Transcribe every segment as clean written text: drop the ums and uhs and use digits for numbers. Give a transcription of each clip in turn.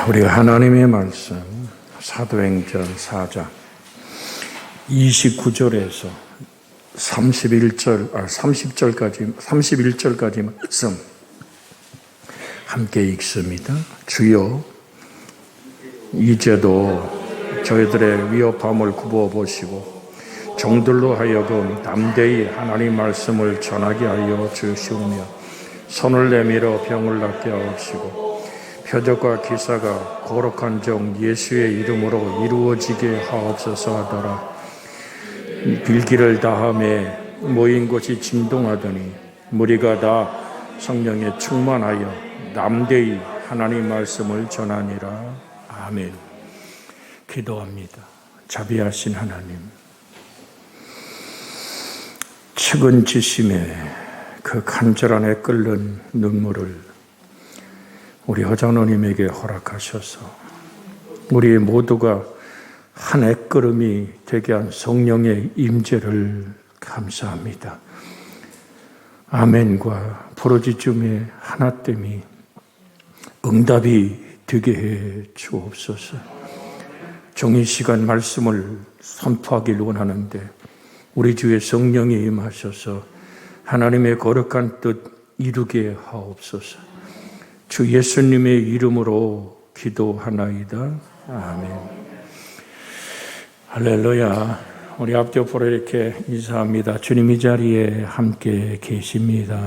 우리가 하나님의 말씀 사도행전 4장 29절에서 31절까지 말씀 함께 읽습니다. 주여, 이제도 저희들의 위협함을 굽어 보시고 종들로 하여금 담대히 하나님 말씀을 전하게 하여 주시오며 손을 내밀어 병을 낫게 하옵시고 표적과 기사가 거룩한 종 예수의 이름으로 이루어지게 하옵소서 하더라. 빌기를 다함에 모인 곳이 진동하더니 무리가 다 성령에 충만하여 담대히 하나님 말씀을 전하니라. 아멘. 기도합니다. 자비하신 하나님, 측은지심에 그 간절함에 끓는 눈물을 우리 허장로님에게 허락하셔서 우리 모두가 한 액걸음이 되게 한 성령의 임재를 감사합니다. 아멘과 부르짖음의 하나됨이 응답이 되게 해 주옵소서. 종이 시간 말씀을 선포하길 원하는데 우리 주의 성령이 임하셔서 하나님의 거룩한 뜻 이루게 하옵소서. 주 예수님의 이름으로 기도하나이다. 아멘. 할렐루야. 우리 앞뒤로 이렇게 인사합니다. 주님 이 자리에 함께 계십니다.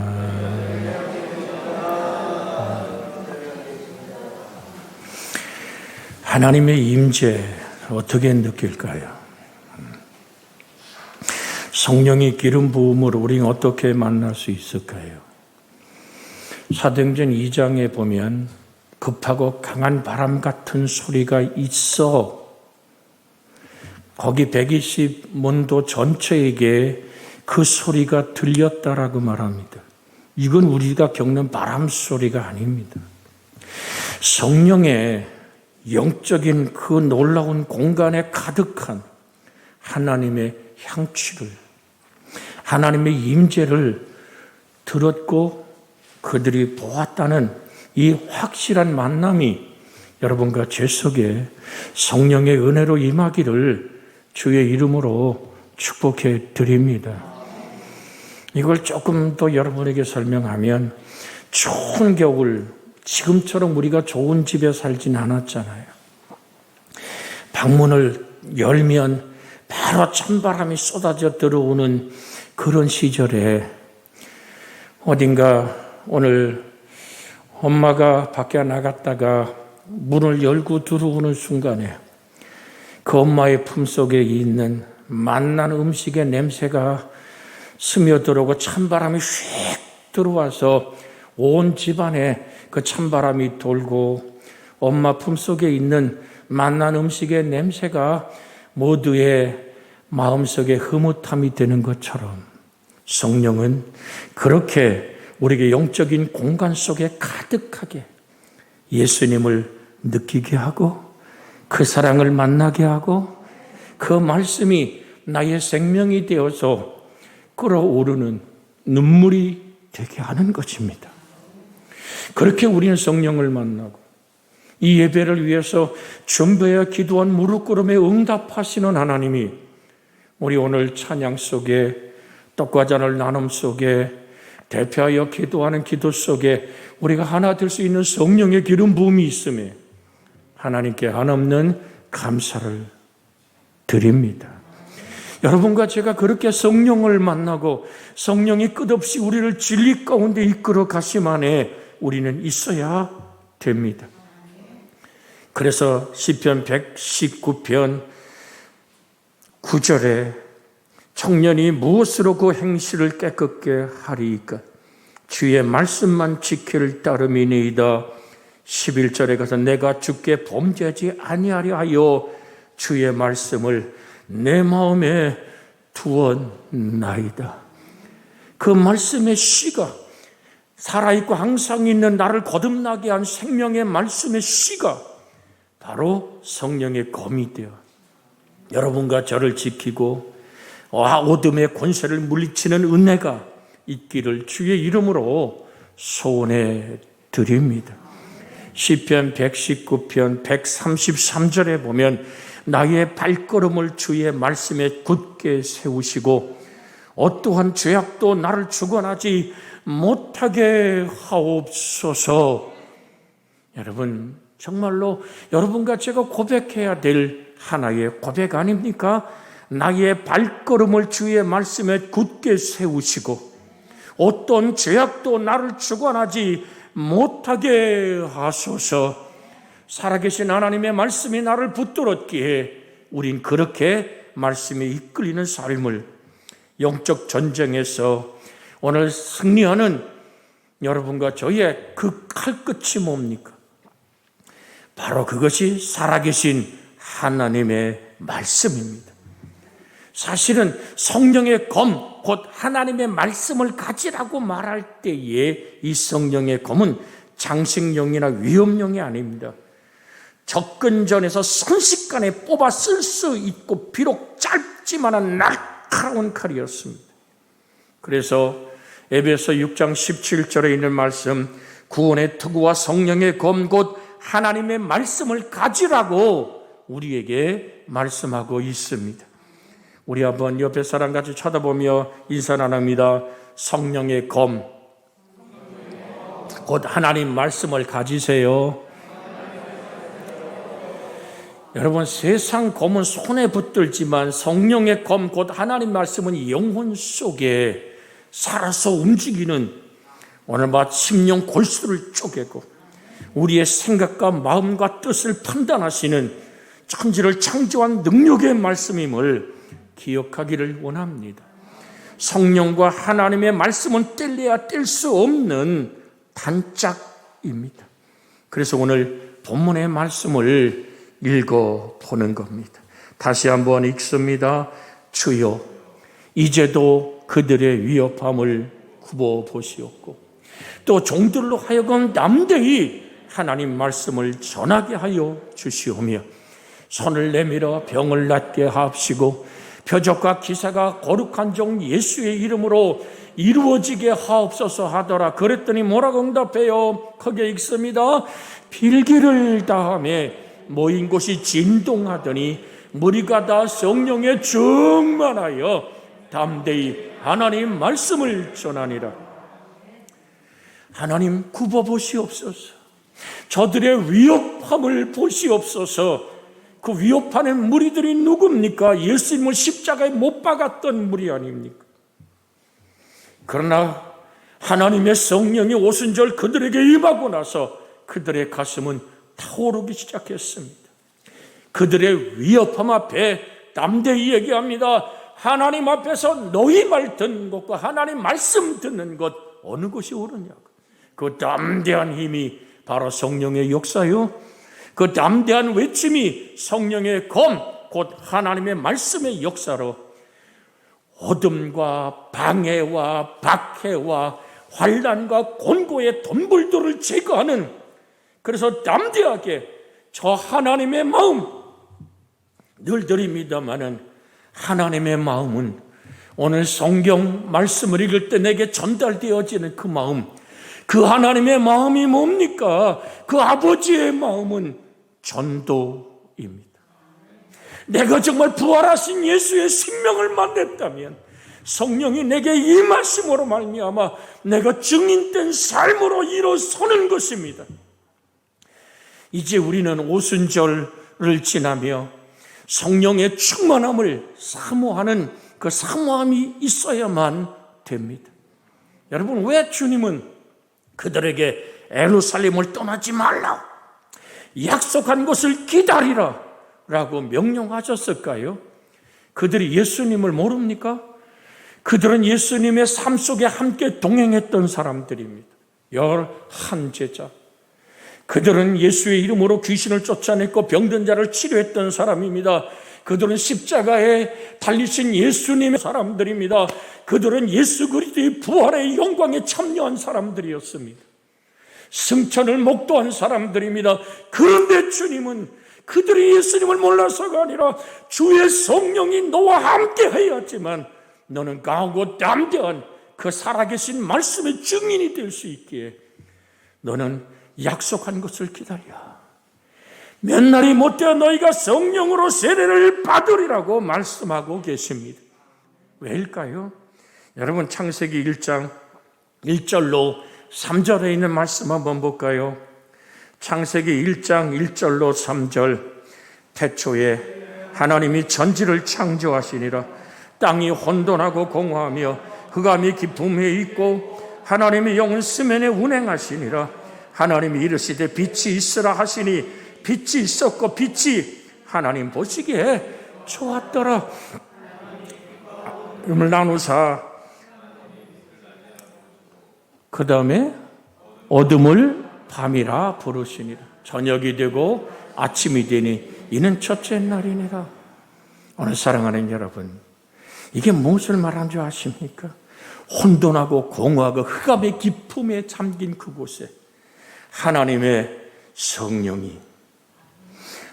하나님의 임재 어떻게 느낄까요? 성령의 기름 부음을 우리는 어떻게 만날 수 있을까요? 사도행전 2장에 보면 급하고 강한 바람 같은 소리가 있어 거기 120문도 전체에게 그 소리가 들렸다라고 말합니다. 이건 우리가 겪는 바람 소리가 아닙니다. 성령의 영적인 그 놀라운 공간에 가득한 하나님의 향취를, 하나님의 임재를 들었고 그들이 보았다는 이 확실한 만남이 여러분과 제 속에 성령의 은혜로 임하기를 주의 이름으로 축복해 드립니다. 이걸 조금 더 여러분에게 설명하면 추운 겨울, 지금처럼 우리가 좋은 집에 살진 않았잖아요. 방문을 열면 바로 찬바람이 쏟아져 들어오는 그런 시절에 어딘가 오늘 엄마가 밖에 나갔다가 문을 열고 들어오는 순간에 그 엄마의 품속에 있는 맛난 음식의 냄새가 스며들어오고 찬바람이 휙 들어와서 온 집안에 그 찬바람이 돌고 엄마 품속에 있는 맛난 음식의 냄새가 모두의 마음속에 흐뭇함이 되는 것처럼 성령은 그렇게 우리에게 영적인 공간 속에 가득하게 예수님을 느끼게 하고 그 사랑을 만나게 하고 그 말씀이 나의 생명이 되어서 끓어오르는 눈물이 되게 하는 것입니다. 그렇게 우리는 성령을 만나고 이 예배를 위해서 준비하여 기도한 무릎 꿇음에 응답하시는 하나님이 우리 오늘 찬양 속에 떡과 잔을 나눔 속에 대표하여 기도하는 기도 속에 우리가 하나 될 수 있는 성령의 기름 부음이 있음에 하나님께 한없는 감사를 드립니다. 여러분과 제가 그렇게 성령을 만나고 성령이 끝없이 우리를 진리 가운데 이끌어 가심안에 우리는 있어야 됩니다. 그래서 시편 119편 9절에 청년이 무엇으로 그 행실을 깨끗게 하리이까? 주의 말씀만 지키를 따름이니이다. 11절에 가서 내가 주께 범죄하지 아니하려 하여 주의 말씀을 내 마음에 두었나이다. 그 말씀의 씨가 살아있고 항상 있는 나를 거듭나게 한 생명의 말씀의 씨가 바로 성령의 검이 되어 여러분과 저를 지키고 어둠의 권세를 물리치는 은혜가 있기를 주의 이름으로 소원해 드립니다. 시편 119편 133절에 보면 나의 발걸음을 주의 말씀에 굳게 세우시고 어떠한 죄악도 나를 주관하지 못하게 하옵소서. 여러분, 정말로 여러분과 제가 고백해야 될 하나의 고백 아닙니까? 나의 발걸음을 주의 말씀에 굳게 세우시고 어떤 죄악도 나를 주관하지 못하게 하소서. 살아계신 하나님의 말씀이 나를 붙들었기에 우린 그렇게 말씀에 이끌리는 삶을, 영적 전쟁에서 오늘 승리하는 여러분과 저의 그 칼끝이 뭡니까? 바로 그것이 살아계신 하나님의 말씀입니다. 사실은 성령의 검, 곧 하나님의 말씀을 가지라고 말할 때에 이 성령의 검은 장식용이나 위험용이 아닙니다. 접근전에서 순식간에 뽑아 쓸 수 있고 비록 짧지만은 날카로운 칼이었습니다. 그래서 에베소 6장 17절에 있는 말씀, 구원의 투구와 성령의 검 곧 하나님의 말씀을 가지라고 우리에게 말씀하고 있습니다. 우리 한번 옆에 사람 같이 쳐다보며 인사 나눕니다. 성령의 검, 곧 하나님 말씀을 가지세요. 여러분, 세상 검은 손에 붙들지만 성령의 검, 곧 하나님 말씀은 영혼 속에 살아서 움직이는, 오늘 막 심령 골수를 쪼개고 우리의 생각과 마음과 뜻을 판단하시는 천지를 창조한 능력의 말씀임을 기억하기를 원합니다. 성령과 하나님의 말씀은 뗄래야 뗄 수 없는 단짝입니다. 그래서 오늘 본문의 말씀을 읽어보는 겁니다. 다시 한번 읽습니다. 주여, 이제도 그들의 위협함을 굽어보시옵고 또 종들로 하여금 담대히 하나님 말씀을 전하게 하여 주시오며 손을 내밀어 병을 낫게 하옵시고 표적과 기사가 거룩한 종 예수의 이름으로 이루어지게 하옵소서 하더라. 그랬더니 뭐라고 응답해요? 크게 읽습니다. 필기를 다하며 모인 곳이 진동하더니 무리가 다 성령에 충만하여 담대히 하나님 말씀을 전하니라. 하나님 굽어보시옵소서. 저들의 위협함을 보시옵소서. 그 위협하는 무리들이 누굽니까? 예수님을 십자가에 못 박았던 무리 아닙니까? 그러나 하나님의 성령이 오순절 그들에게 임하고 나서 그들의 가슴은 타오르기 시작했습니다. 그들의 위협함 앞에 담대히 얘기합니다. 하나님 앞에서 너희 말 듣는 것과 하나님 말씀 듣는 것 어느 것이 옳으냐고. 그 담대한 힘이 바로 성령의 역사요. 그 담대한 외침이 성령의 검, 곧 하나님의 말씀의 역사로 어둠과 방해와 박해와 환난과 곤고의 덤불들을 제거하는, 그래서 담대하게 저 하나님의 마음, 늘 드립니다마는 하나님의 마음은 오늘 성경 말씀을 읽을 때 내게 전달되어지는 그 마음, 그 하나님의 마음이 뭡니까? 그 아버지의 마음은 전도입니다. 내가 정말 부활하신 예수의 생명을 만났다면 성령이 내게 임하심으로 말미암아 내가 증인된 삶으로 일어서는 것입니다. 이제 우리는 오순절을 지나며 성령의 충만함을 사모하는 그 사모함이 있어야만 됩니다. 여러분, 왜 주님은 그들에게 예루살렘을 떠나지 말라, 약속한 것을 기다리라 라고 명령하셨을까요? 그들이 예수님을 모릅니까? 그들은 예수님의 삶 속에 함께 동행했던 사람들입니다. 11제자. 그들은 예수의 이름으로 귀신을 쫓아냈고 병든 자를 치료했던 사람입니다. 그들은 십자가에 달리신 예수님의 사람들입니다. 그들은 예수 그리스도의 부활의 영광에 참여한 사람들이었습니다. 승천을 목도한 사람들입니다. 그런데 주님은 그들이 예수님을 몰라서가 아니라 주의 성령이 너와 함께 하였지만 너는 강하고 담대한 그 살아계신 말씀의 증인이 될 수 있기에 너는 약속한 것을 기다려. 몇 날이 못되어 너희가 성령으로 세례를 받으리라고 말씀하고 계십니다. 왜일까요? 여러분, 창세기 1장 1절로 3절에 있는 말씀 한번 볼까요? 창세기 1장 1절로 3절. 태초에 하나님이 전지를 창조하시니라. 땅이 혼돈하고 공허하며 흑암이 깊음에 있고 하나님의 영은 수면에 운행하시니라. 하나님이 이르시되 빛이 있으라 하시니 빛이 있었고 빛이 하나님 보시기에 좋았더라. 음을 나누사 그 다음에 어둠을 밤이라 부르시니라. 저녁이 되고 아침이 되니 이는 첫째 날이니라. 오늘 사랑하는 여러분, 이게 무엇을 말하는 줄 아십니까? 혼돈하고 공허하고 흑암의 깊음에 잠긴 그곳에 하나님의 성령이,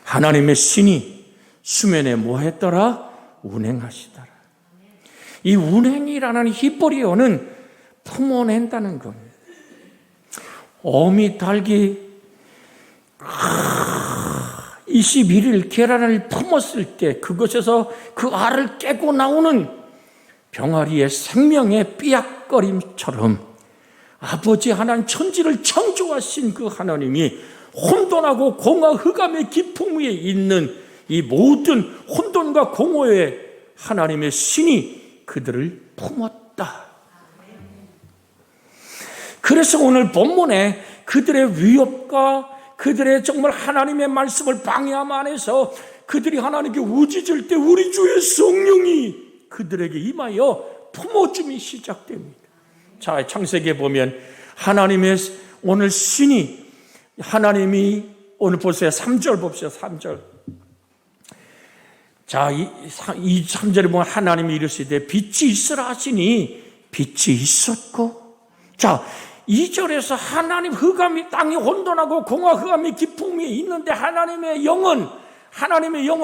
하나님의 신이 수면에 뭐 했더라? 운행하시더라. 이 운행이라는 히브리어는 품어낸다는 겁니다. 어미 닭이 21일 계란을 품었을 때 그것에서 그 알을 깨고 나오는 병아리의 생명의 삐약거림처럼 아버지 하나님, 천지를 창조하신 그 하나님이 혼돈하고 공허 흑암의 깊음 위에 있는 이 모든 혼돈과 공허의 하나님의 신이 그들을 품었다. 그래서 오늘 본문에 그들의 위협과 그들의 정말 하나님의 말씀을 방해함 안에서 그들이 하나님께 우짖을 때 우리 주의 성령이 그들에게 임하여 품어줌이 시작됩니다. 자, 창세기에 보면 하나님의 오늘 신이, 하나님이 오늘 보세요. 3절 봅시다. 3절. 자, 이 3절에 보면 하나님이 이르시되 빛이 있으라 하시니 빛이 있었고, 자, 2절에서 하나님 흑암이 땅이 혼돈하고 공허 흑암이 깊음 위에 있는데 하나님의 영은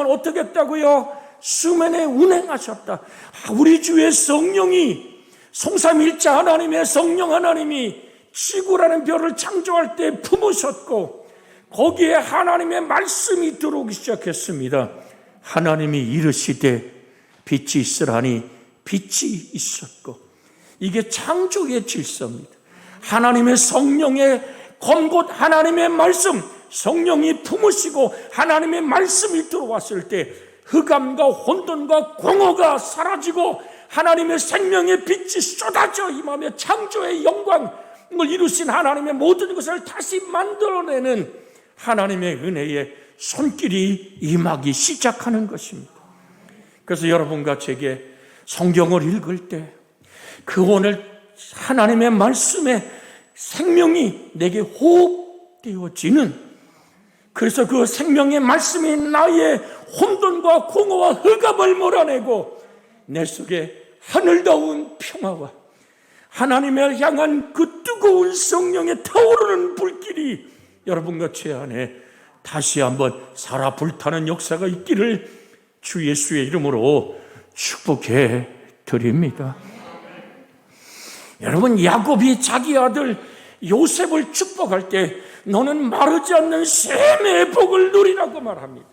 어떻게 했다고요? 수면에 운행하셨다. 우리 주의 성령이, 성삼일자 하나님의 성령 하나님이 지구라는 별을 창조할 때 품으셨고 거기에 하나님의 말씀이 들어오기 시작했습니다. 하나님이 이르시되 빛이 있으라니 빛이 있었고, 이게 창조의 질서입니다. 하나님의 성령의 검곳 하나님의 말씀, 성령이 품으시고 하나님의 말씀이 들어왔을 때 흑암과 혼돈과 공허가 사라지고 하나님의 생명의 빛이 쏟아져 임하며 창조의 영광을 이루신 하나님의 모든 것을 다시 만들어내는 하나님의 은혜의 손길이 임하기 시작하는 것입니다. 그래서 여러분과 제게 성경을 읽을 때 그 오늘 하나님의 말씀에 생명이 내게 호흡되어지는, 그래서 그 생명의 말씀이 나의 혼돈과 공허와 흑암을 몰아내고 내 속에 하늘다운 평화와 하나님을 향한 그 뜨거운 성령의 타오르는 불길이 여러분과 제 안에 다시 한번 살아 불타는 역사가 있기를 주 예수의 이름으로 축복해 드립니다. 여러분, 야곱이 자기 아들 요셉을 축복할 때 너는 마르지 않는 샘의 복을 누리라고 말합니다.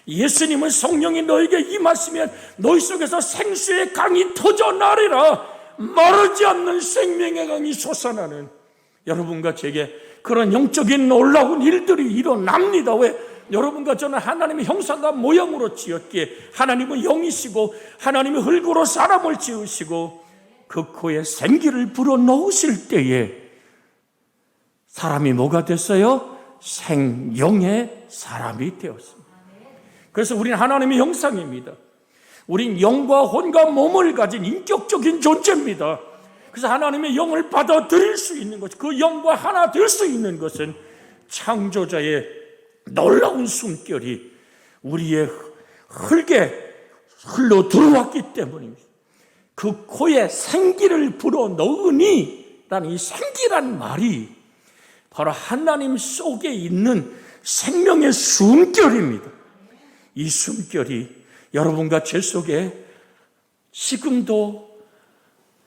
예수님은 성령이 너에게 임하시면 너희 속에서 생수의 강이 터져나리라. 마르지 않는 생명의 강이 솟아나는 여러분과 제게 그런 영적인 놀라운 일들이 일어납니다. 왜? 여러분과 저는 하나님의 형상과 모양으로 지었기에 하나님은 영이시고 하나님의 흙으로 사람을 지으시고 그 코에 생기를 불어넣으실 때에 사람이 뭐가 됐어요? 생영의 사람이 되었습니다. 그래서 우리는 하나님의 형상입니다. 우린 영과 혼과 몸을 가진 인격적인 존재입니다. 그래서 하나님의 영을 받아들일 수 있는 것, 그 영과 하나 될 수 있는 것은 창조자의 놀라운 숨결이 우리의 흙에 흘러 들어왔기 때문입니다. 그 코에 생기를 불어넣으니 라는 이 생기란 말이 바로 하나님 속에 있는 생명의 숨결입니다. 이 숨결이 여러분과 제 속에 지금도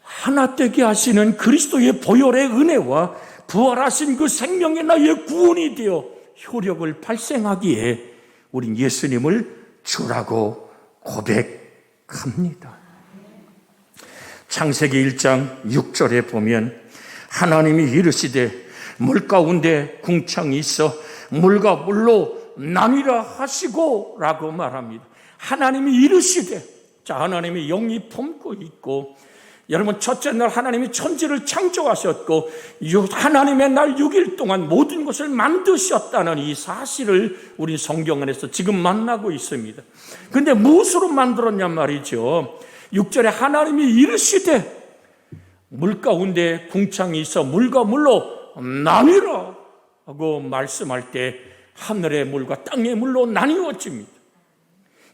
하나 되게 하시는 그리스도의 보혈의 은혜와 부활하신 그 생명이 나의 구원이 되어 효력을 발생하기에 우린 예수님을 주라고 고백합니다. 창세기 1장 6절에 보면 하나님이 이르시되 물 가운데 궁창이 있어 물과 물로 나뉘라 하시고 라고 말합니다. 하나님이 이르시되, 자, 하나님이 영이 품고 있고, 여러분 첫째 날 하나님이 천지를 창조하셨고 하나님의 날 6일 동안 모든 것을 만드셨다는 이 사실을 우리 성경 안에서 지금 만나고 있습니다. 그런데 무엇으로 만들었냐 말이죠. 6절에 하나님이 이르시되 물 가운데 궁창이 있어 물과 물로 나뉘라 하고 말씀할 때 하늘의 물과 땅의 물로 나뉘어집니다.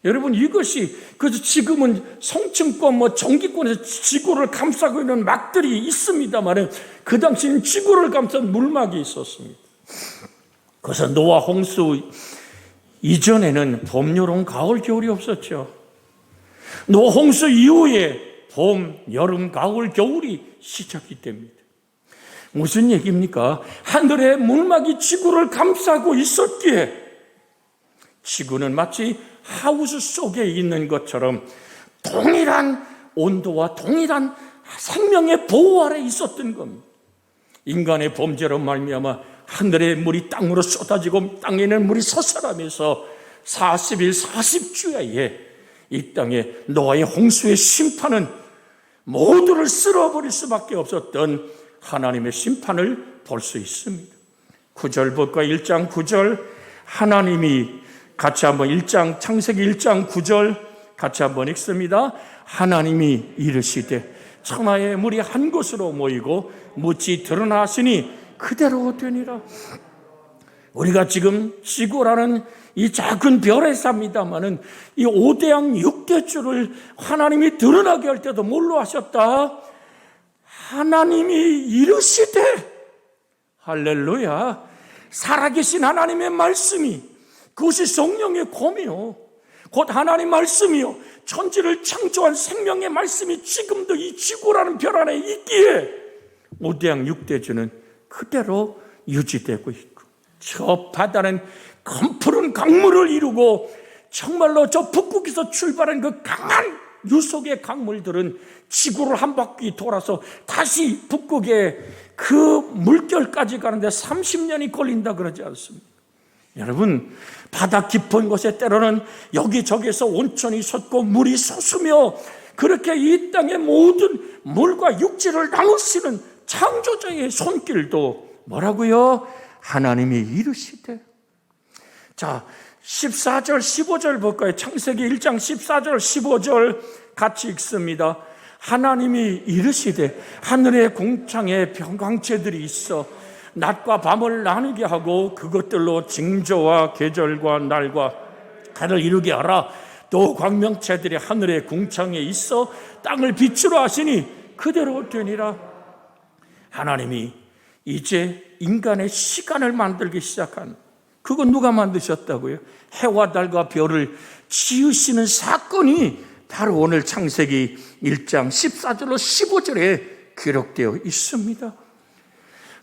여러분, 이것이, 그래서 지금은 성층권, 전기권에서 지구를 감싸고 있는 막들이 있습니다만, 그 당시에는 지구를 감싼 물막이 있었습니다. 그래서 노아 홍수 이전에는 봄, 여름, 가을, 겨울이 없었죠. 노아 홍수 이후에 봄, 여름, 가을, 겨울이 시작이 됩니다. 무슨 얘기입니까? 하늘의 물막이 지구를 감싸고 있었기에 지구는 마치 하우스 속에 있는 것처럼 동일한 온도와 동일한 생명의 보호 아래 있었던 겁니다. 인간의 범죄로 말미암아 하늘의 물이 땅으로 쏟아지고 땅에는 물이 솟아나면서 40일 40주야에 이 땅에 노아의 홍수의 심판은 모두를 쓸어버릴 수밖에 없었던 하나님의 심판을 볼 수 있습니다. 9절 볼까요? 1장 9절 하나님이 같이 한번 창세기 1장 9절 같이 한번 읽습니다. 하나님이 이르시되 천하의 물이 한 곳으로 모이고 묻이 드러나시니 그대로 되니라. 우리가 지금 지구라는 이 작은 별에 삽니다마는 이 5대양 6대주를 하나님이 드러나게 할 때도 뭘로 하셨다? 하나님이 이르시되, 할렐루야, 살아계신 하나님의 말씀이, 그것이 성령의 검이요, 곧 하나님 말씀이요, 천지를 창조한 생명의 말씀이 지금도 이 지구라는 별 안에 있기에 5대양 6대주는 그대로 유지되고 있고, 저 바다는 검푸른 강물을 이루고 정말로 저 북극에서 출발한 그 강한 유속의 강물들은 지구를 한 바퀴 돌아서 다시 북극의 그 물결까지 가는데 30년이 걸린다 그러지 않습니까? 여러분, 바다 깊은 곳에 때로는 여기저기서 온천이 솟고 물이 솟으며 그렇게 이 땅의 모든 물과 육지를 나누시는 창조자의 손길도 뭐라고요? 하나님이 이르시되. 자, 14절 15절 볼까요? 창세기 1장 14절 15절 같이 읽습니다. 하나님이 이르시되 하늘의 궁창에 병광체들이 있어 낮과 밤을 나누게 하고 그것들로 징조와 계절과 날과 해를 이루게 하라. 또 광명체들이 하늘의 궁창에 있어 땅을 빛으로 하시니 그대로 되니라. 하나님이 이제 인간의 시간을 만들기 시작한, 그거 누가 만드셨다고요? 해와 달과 별을 지으시는 사건이 바로 오늘 창세기 1장 14절로 15절에 기록되어 있습니다.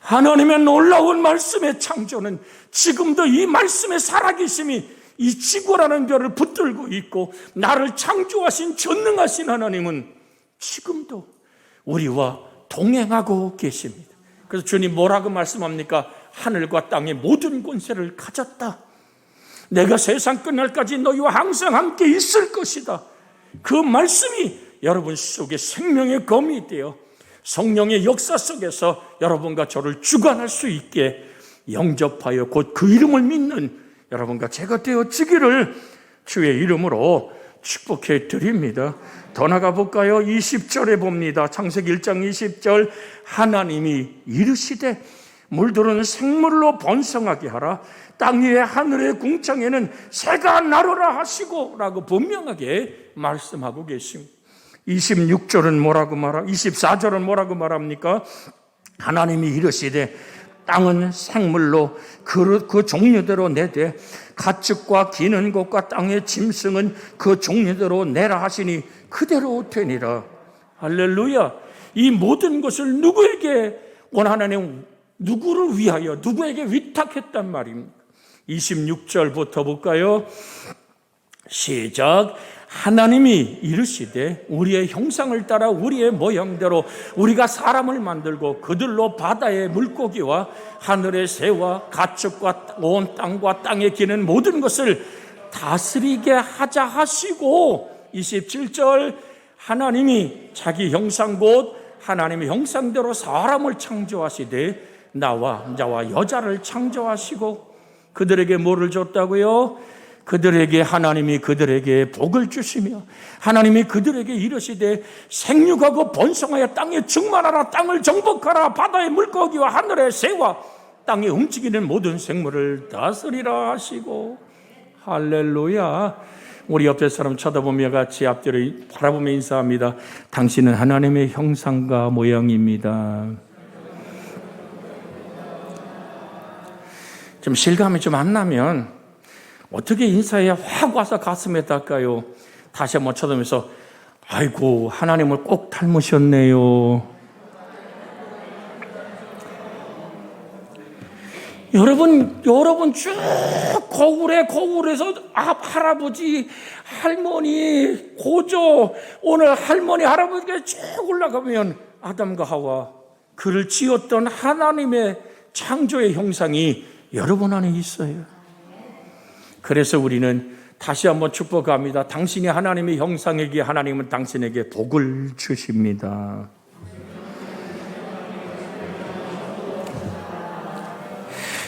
하나님의 놀라운 말씀의 창조는 지금도 이 말씀의 살아계심이 이 지구라는 별을 붙들고 있고, 나를 창조하신 전능하신 하나님은 지금도 우리와 동행하고 계십니다. 그래서 주님 뭐라고 말씀합니까? 하늘과 땅의 모든 권세를 가졌다. 내가 세상 끝날까지 너희와 항상 함께 있을 것이다. 그 말씀이 여러분 속에 생명의 검이 되어 성령의 역사 속에서 여러분과 저를 주관할 수 있게 영접하여 곧 그 이름을 믿는 여러분과 제가 되어지기를 주의 이름으로 축복해 드립니다. 더 나가 볼까요? 20절에 봅니다. 창세기 1장 20절 하나님이 이르시되 물들은 생물로 번성하게 하라. 땅 위에 하늘의 궁창에는 새가 나르라 하시고 라고 분명하게 말씀하고 계십니다. 26절은 뭐라고 24절은 뭐라고 말합니까? 하나님이 이르시되 땅은 생물로 그 종류대로 내되 가축과 기는 것과 땅의 짐승은 그 종류대로 내라 하시니 그대로 되니라. 할렐루야. 이 모든 것을 누구에게 하나님 누구를 위하여 누구에게 위탁했단 말입니까? 26절부터 볼까요? 시작. 하나님이 이르시되 우리의 형상을 따라 우리의 모형대로 우리가 사람을 만들고 그들로 바다의 물고기와 하늘의 새와 가축과 온 땅과 땅에 기는 모든 것을 다스리게 하자 하시고, 27절. 하나님이 자기 형상 곧 하나님의 형상대로 사람을 창조하시되 남자와 여자를 창조하시고 그들에게 뭐를 줬다고요? 그들에게 하나님이 그들에게 복을 주시며 하나님이 그들에게 이르시되 생육하고 번성하여 땅에 충만하라, 땅을 정복하라, 바다의 물고기와 하늘의 새와 땅에 움직이는 모든 생물을 다스리라 하시고. 할렐루야. 우리 옆에 사람 쳐다보며 같이 앞뒤로 바라보며 인사합니다. 당신은 하나님의 형상과 모양입니다. 좀 실감이 좀 안 나면 어떻게 인사해야 확 와서 가슴에 닿을까요? 다시 한번 쳐다보면서 아이고 하나님을 꼭 닮으셨네요. 여러분 쭉 거울에서 할아버지, 할머니, 고조, 오늘 할머니, 할아버지가 쭉 올라가면 아담과 하와, 그를 지었던 하나님의 창조의 형상이 여러분 안에 있어요. 그래서 우리는 다시 한번 축복합니다. 당신이 하나님의 형상이기에 하나님은 당신에게 복을 주십니다.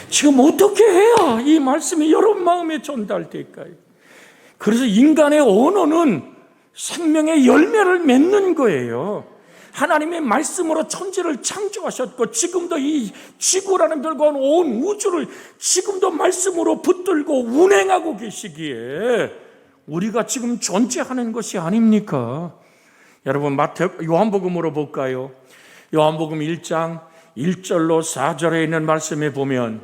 지금 어떻게 해야 이 말씀이 여러분 마음에 전달될까요? 그래서 인간의 언어는 생명의 열매를 맺는 거예요. 하나님의 말씀으로 천지를 창조하셨고 지금도 이 지구라는 별과 온 우주를 지금도 말씀으로 붙들고 운행하고 계시기에 우리가 지금 존재하는 것이 아닙니까? 여러분 요한복음으로 볼까요? 요한복음 1장 1절로 4절에 있는 말씀에 보면,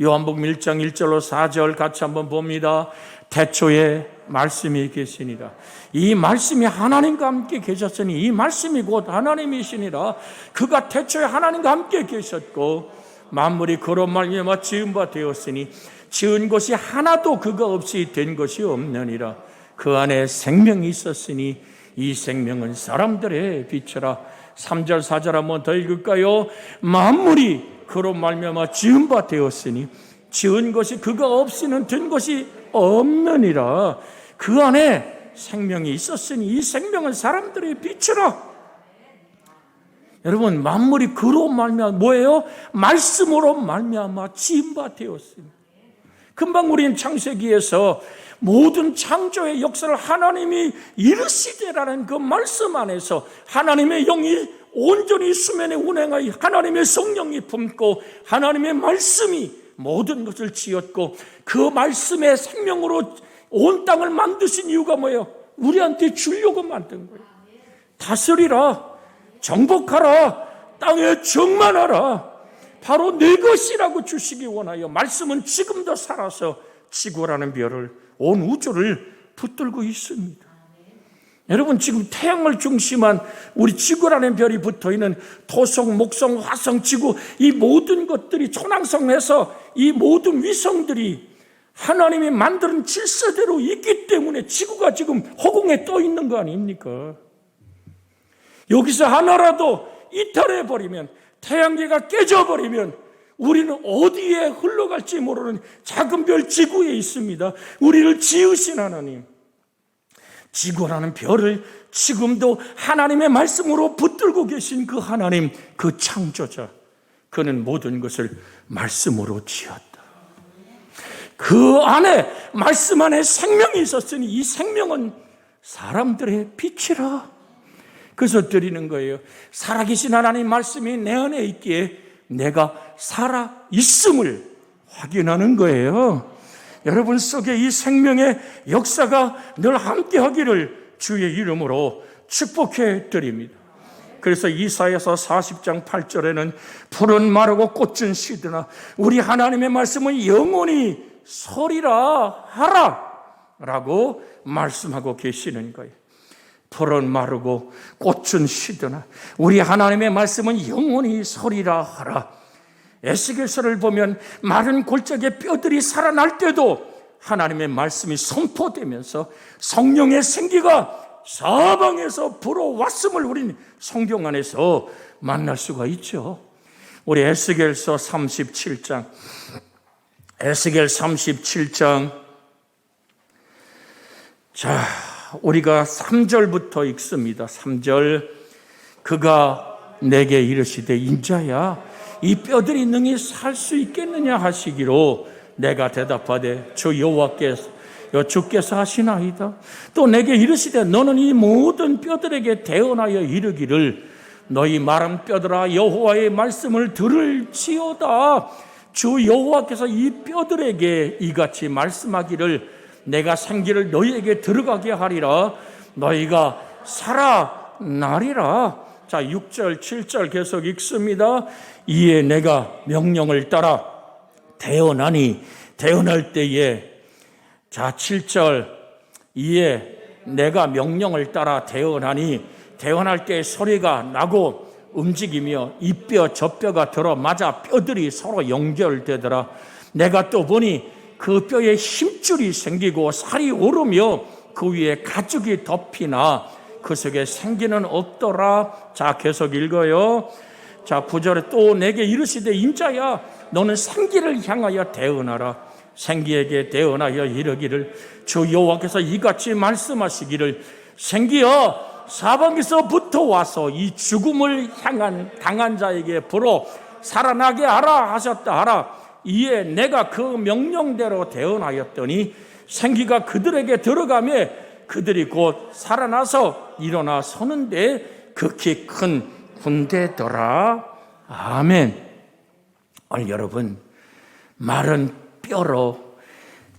요한복음 1장 1절로 4절 같이 한번 봅니다. 태초에 말씀이 계시니라. 이 말씀이 하나님과 함께 계셨으니 이 말씀이 곧 하나님이시니라. 그가 태초에 하나님과 함께 계셨고 만물이 그로 말미암아 지은 바 되었으니 지은 것이 하나도 그가 없이 된 것이 없느니라. 그 안에 생명이 있었으니 이 생명은 사람들의 빛이라. 3절 4절 한번 더 읽을까요? 만물이 그로 말미암아 지은 바 되었으니 지은 것이 그가 없이는 된 것이 없느니라. 그 안에 생명이 있었으니 이 생명은 사람들의 빛이라. 여러분, 만물이 그로 말미암아 뭐예요? 말씀으로 말미암아 지은 바 되었으니. 금방 우리는 창세기에서 모든 창조의 역사를 하나님이 이르시되라는 그 말씀 안에서 하나님의 영이 온전히 수면에 운행하여 하나님의 성령이 품고 하나님의 말씀이 모든 것을 지었고 그 말씀의 생명으로 온 땅을 만드신 이유가 뭐예요? 우리한테 주려고 만든 거예요. 다스리라, 정복하라, 땅에 충만하라. 바로 내 것이라고 주시기 원하여 말씀은 지금도 살아서 지구라는 별을, 온 우주를 붙들고 있습니다. 여러분, 지금 태양을 중심한 우리 지구라는 별이 붙어있는 토성, 목성, 화성, 지구, 이 모든 것들이 초낭성해서 이 모든 위성들이 하나님이 만드는 질서대로 있기 때문에 지구가 지금 허공에 떠 있는 거 아닙니까? 여기서 하나라도 이탈해버리면, 태양계가 깨져버리면 우리는 어디에 흘러갈지 모르는 작은 별 지구에 있습니다. 우리를 지으신 하나님, 지구라는 별을 지금도 하나님의 말씀으로 붙들고 계신 그 하나님, 그 창조자, 그는 모든 것을 말씀으로 지었다. 그 안에, 말씀 안에 생명이 있었으니 이 생명은 사람들의 빛이라. 그래서 드리는 거예요. 살아계신 하나님 말씀이 내 안에 있기에 내가 살아있음을 확인하는 거예요. 여러분 속에 이 생명의 역사가 늘 함께 하기를 주의 이름으로 축복해 드립니다. 그래서 이사야서 40장 8절에는 풀은 마르고 꽃은 시드나 우리 하나님의 말씀은 영원히 서리라 하라 라고 말씀하고 계시는 거예요. 풀은 마르고 꽃은 시드나 우리 하나님의 말씀은 영원히 서리라 하라. 에스겔서를 보면 마른 골짜기의 뼈들이 살아날 때도 하나님의 말씀이 선포되면서 성령의 생기가 사방에서 불어왔음을 우리는 성경 안에서 만날 수가 있죠. 우리 에스겔서 37장, 에스겔 37장, 자, 우리가 3절부터 읽습니다. 3절, 그가 내게 이르시되 인자야 이 뼈들이 능히 살 수 있겠느냐 하시기로 내가 대답하되 주 주께서 하시나이다. 또 내게 이르시되 너는 이 모든 뼈들에게 대언하여 이르기를 너희 마른 뼈들아 여호와의 말씀을 들을지어다. 주 여호와께서 이 뼈들에게 이같이 말씀하기를 내가 생기를 너희에게 들어가게 하리라. 너희가 살아나리라. 자, 6절 7절 계속 읽습니다. 이에 내가 명령을 따라 대언하니 대언할 때에, 자 7절, 이에 내가 명령을 따라 대언하니 대언할 때 소리가 나고 움직이며 이 뼈 저 뼈가 들어맞아 뼈들이 서로 연결되더라. 내가 또 보니 그 뼈에 힘줄이 생기고 살이 오르며 그 위에 가죽이 덮이나 그 속에 생기는 없더라. 자, 계속 읽어요. 자, 9절에 또 내게 이르시되 인자야 너는 생기를 향하여 대언하라. 생기에게 대언하여 이르기를 주 여호와께서 이같이 말씀하시기를 생기여 사방에서부터 와서 이 죽음을 향한 당한 자에게 불어 살아나게 하라 하셨다 하라. 이에 내가 그 명령대로 대언하였더니 생기가 그들에게 들어가며 그들이 곧 살아나서 일어나 서는데 극히 큰 군대더라. 아멘. 오늘 여러분, 마른 뼈로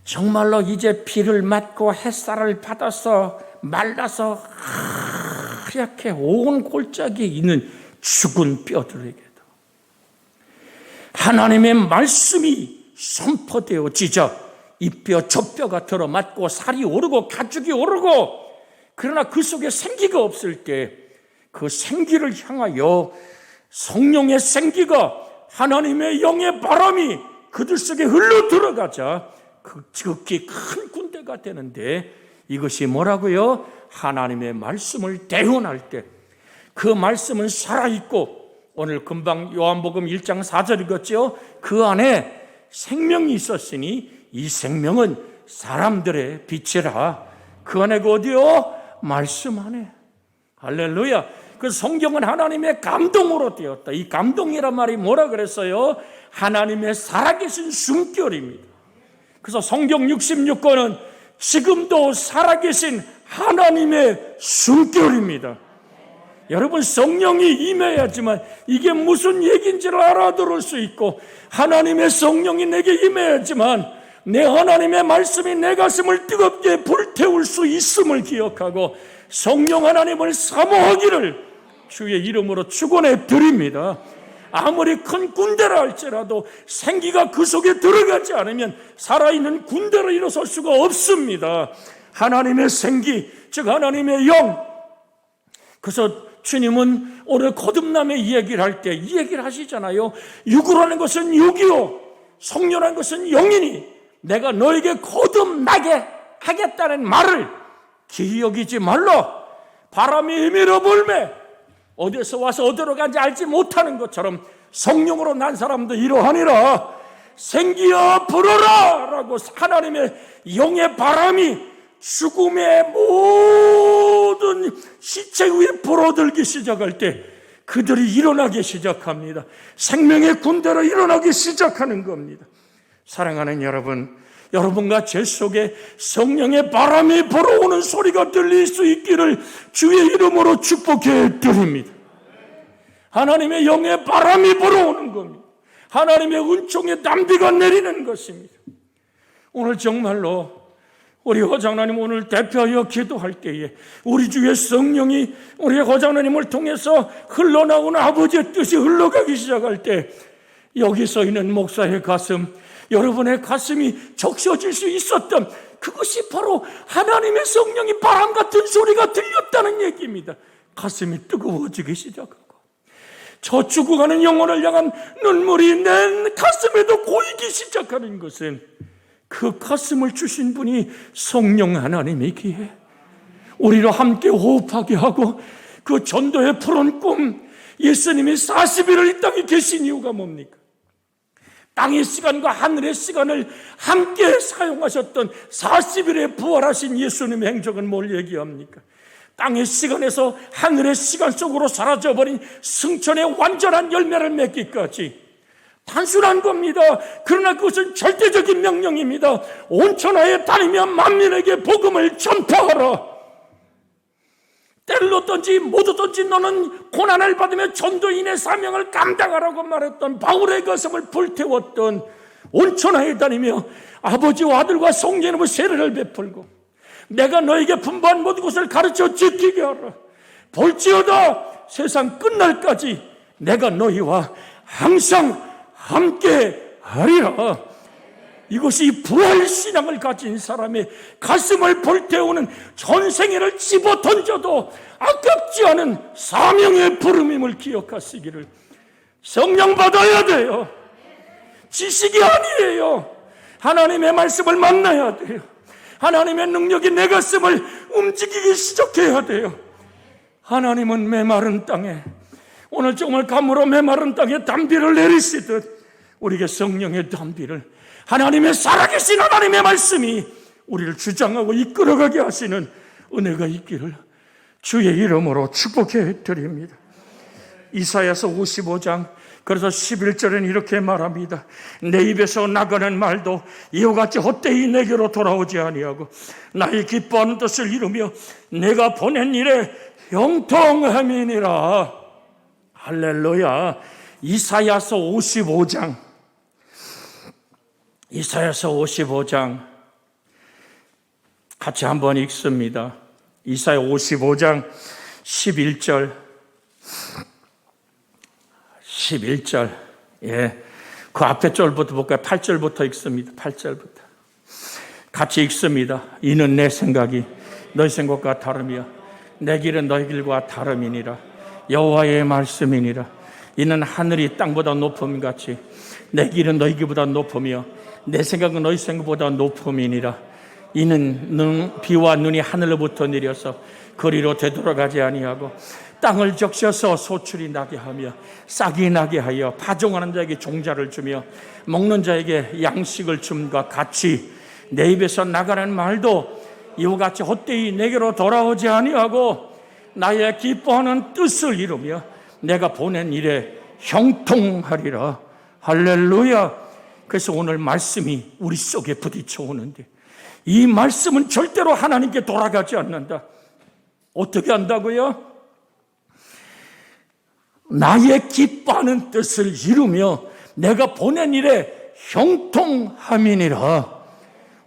정말로 이제 비를 맞고 햇살을 받아서 말라서 하얗게 온 골짜기에 있는 죽은 뼈들에게도 하나님의 말씀이 선포되어지자 이 뼈 저 뼈가 들어맞고 살이 오르고 가죽이 오르고, 그러나 그 속에 생기가 없을 때 그 생기를 향하여 성령의 생기가 하나님의 영의 바람이 그들 속에 흘러 들어가자 극히 큰 군대가 되는데, 이것이 뭐라고요? 하나님의 말씀을 대언할 때 그 말씀은 살아있고, 오늘 금방 요한복음 1장 4절 읽었죠? 그 안에 생명이 있었으니 이 생명은 사람들의 빛이라. 그 안에 그 어디요? 말씀 안에. 할렐루야. 그 성경은 하나님의 감동으로 되었다. 이 감동이란 말이 뭐라 그랬어요? 하나님의 살아계신 숨결입니다. 그래서 성경 66권은 지금도 살아계신 하나님의 숨결입니다. 여러분, 성령이 임해야지만 이게 무슨 얘기인지를 알아들을 수 있고, 하나님의 성령이 내게 임해야지만 내 하나님의 말씀이 내 가슴을 뜨겁게 불태울 수 있음을 기억하고 성령 하나님을 사모하기를 주의 이름으로 축원해 드립니다. 아무리 큰 군대라 할지라도 생기가 그 속에 들어가지 않으면 살아있는 군대로 일어설 수가 없습니다. 하나님의 생기, 즉 하나님의 영. 그래서 주님은 오늘 거듭남의 이야기를 할 때 이 얘기를 하시잖아요. 육이라는 것은 육이요 성령이라는 것은 영이니 내가 너에게 거듭나게 하겠다는 말을 기이 여기지 말라. 바람이 밀어 불매 어디서 와서 어디로 간지 알지 못하는 것처럼 성령으로 난 사람도 이러하니라. 생기여 불어라 라고 하나님의 영의 바람이 죽음의 모든 시체 위에 불어들기 시작할 때 그들이 일어나기 시작합니다. 생명의 군대로 일어나기 시작하는 겁니다. 사랑하는 여러분, 여러분과 제 속에 성령의 바람이 불어오는 소리가 들릴 수 있기를 주의 이름으로 축복해 드립니다. 하나님의 영의 바람이 불어오는 겁니다. 하나님의 은총의 담비가 내리는 것입니다. 오늘 정말로 우리 허장로님 오늘 대표하여 기도할 때에 우리 주의 성령이 우리 허장로님을 통해서 흘러나오는 아버지의 뜻이 흘러가기 시작할 때 여기 서 있는 목사의 가슴, 여러분의 가슴이 적셔질 수 있었던 그것이 바로 하나님의 성령이 바람 같은 소리가 들렸다는 얘기입니다. 가슴이 뜨거워지기 시작하고 저 죽어가는 영혼을 향한 눈물이 내 가슴에도 고이기 시작하는 것은 그 가슴을 주신 분이 성령 하나님이기에 우리로 함께 호흡하게 하고 그 전도의 푸른 꿈, 예수님이 40일을 이 땅에 계신 이유가 뭡니까? 땅의 시간과 하늘의 시간을 함께 사용하셨던 40일에 부활하신 예수님의 행적은 뭘 얘기합니까? 땅의 시간에서 하늘의 시간 속으로 사라져버린 승천의 완전한 열매를 맺기까지 단순한 겁니다. 그러나 그것은 절대적인 명령입니다. 온 천하에 다니며 만민에게 복음을 전파하라. 때를 얻든지 못 얻든지 너는 고난을 받으며 전도인의 사명을 감당하라고 말했던 바울의 가슴을 불태웠던 온 천하에 다니며 아버지와 아들과 성령의 이름으로 세례를 베풀고 내가 너에게 분부한 모든 것을 가르쳐 지키게 하라. 볼지어다 세상 끝날까지 내가 너희와 항상 함께 하리라. 이것이 부활신앙을 가진 사람의 가슴을 불태우는 전생애를 집어 던져도 아깝지 않은 사명의 부름임을 기억하시기를. 성령 받아야 돼요. 지식이 아니에요. 하나님의 말씀을 만나야 돼요. 하나님의 능력이 내 가슴을 움직이기 시작해야 돼요. 하나님은 메마른 땅에 오늘 정말 감으로 메마른 땅에 단비를 내리시듯 우리에게 성령의 단비를 하나님의 살아계신 하나님의 말씀이 우리를 주장하고 이끌어가게 하시는 은혜가 있기를 주의 이름으로 축복해 드립니다. 이사야서 55장 그래서 11절에는 이렇게 말합니다. 내 입에서 나가는 말도 이와 같이 헛되이 내게로 돌아오지 아니하고 나의 기뻐하는 뜻을 이루며 내가 보낸 일에 형통함이니라. 할렐루야. 이사야서 55장 이사야서 55장 같이 한번 읽습니다. 이사야 55장 11절 11절 그 앞에 절부터 볼까요? 8절부터 읽습니다. 8절부터 같이 읽습니다. 이는 내 생각이 너희 생각과 다름이야 내 길은 너희 길과 다름이니라. 여호와의 말씀이니라. 이는 하늘이 땅보다 높음 같이 내 길은 너희 길보다 높으며 내 생각은 너희 생각보다 높음이니라. 이는 비와 눈이 하늘로부터 내려서 거리로 되돌아가지 아니하고 땅을 적셔서 소출이 나게 하며 싹이 나게 하여 파종하는 자에게 종자를 주며 먹는 자에게 양식을 줌과 같이 내 입에서 나가는 말도 이와 같이 헛되이 내게로 돌아오지 아니하고 나의 기뻐하는 뜻을 이루며 내가 보낸 일에 형통하리라. 할렐루야. 그래서 오늘 말씀이 우리 속에 부딪혀 오는데 이 말씀은 절대로 하나님께 돌아가지 않는다. 어떻게 한다고요? 나의 기뻐하는 뜻을 이루며 내가 보낸 일에 형통함이니라.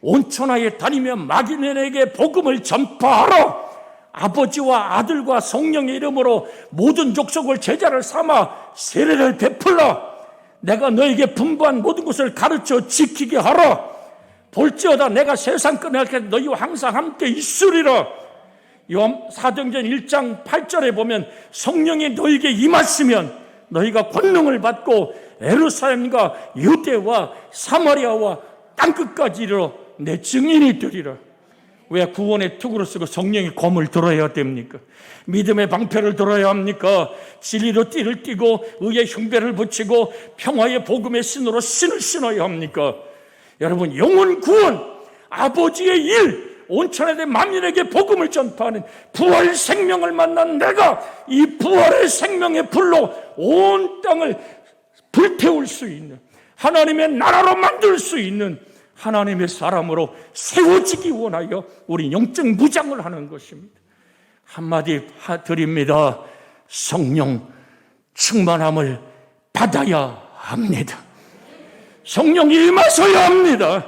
온 천하에 다니며 마귀네에게 복음을 전파하라. 아버지와 아들과 성령의 이름으로 모든 족속을 제자를 삼아 세례를 베풀라. 내가 너에게 분부한 모든 것을 가르쳐 지키게 하라. 볼지어다 내가 세상 끝날까지 너희와 항상 함께 있으리라. 사도행전 1장 8절에 보면 성령이 너희에게 임하시면 너희가 권능을 받고 예루살렘과 유대와 사마리아와 땅끝까지 이르러 내 증인이 되리라. 왜 구원의 투구를 쓰고 성령의 검을 들어야 됩니까? 믿음의 방패를 들어야 합니까? 진리로 띠를 띠고 의의 흉배를 붙이고 평화의 복음의 신으로 신을 신어야 합니까? 여러분, 영혼 구원, 아버지의 일, 온천에 만민에게 복음을 전파하는 부활 생명을 만난 내가 이 부활의 생명의 불로 온 땅을 불태울 수 있는, 하나님의 나라로 만들 수 있는 하나님의 사람으로 세워지기 원하여 우리 영적 무장을 하는 것입니다. 한마디 드립니다. 성령 충만함을 받아야 합니다. 성령이 임하셔야 합니다.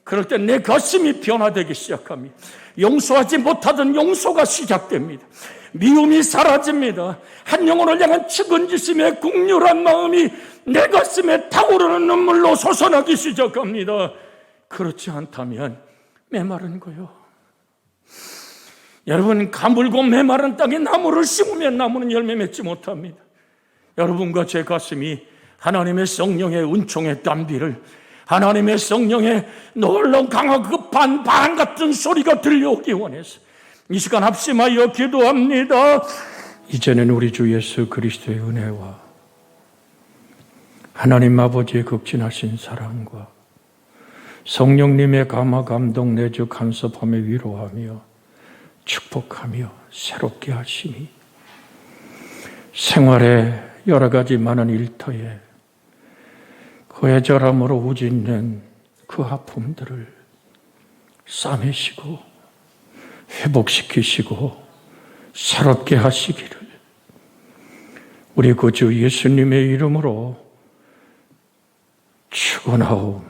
그럴 때 내 가슴이 변화되기 시작합니다. 용서하지 못하던 용서가 시작됩니다. 미움이 사라집니다. 한 영혼을 향한 측은지심의 국률한 마음이 내 가슴에 타오르는 눈물로 솟아나기 시작합니다. 그렇지 않다면 메마른 거요. 여러분, 가물고 메마른 땅에 나무를 심으면 나무는 열매 맺지 못합니다. 여러분과 제 가슴이 하나님의 성령의 은총의 땀비를, 하나님의 성령의 놀라운 강하고 급한 바람 같은 소리가 들려오기 원해서 이 시간 합심하여 기도합니다. 이제는 우리 주 예수 그리스도의 은혜와 하나님 아버지의 극진하신 사랑과 성령님의 감화 감동 내주 간섭하며 위로하며 축복하며 새롭게 하심이 생활의 여러 가지 많은 일터에 고해절함으로 우짓는 그 아픔들을 싸매시고 회복시키시고 새롭게 하시기를 우리 구주 예수님의 이름으로 축원하옵나이다.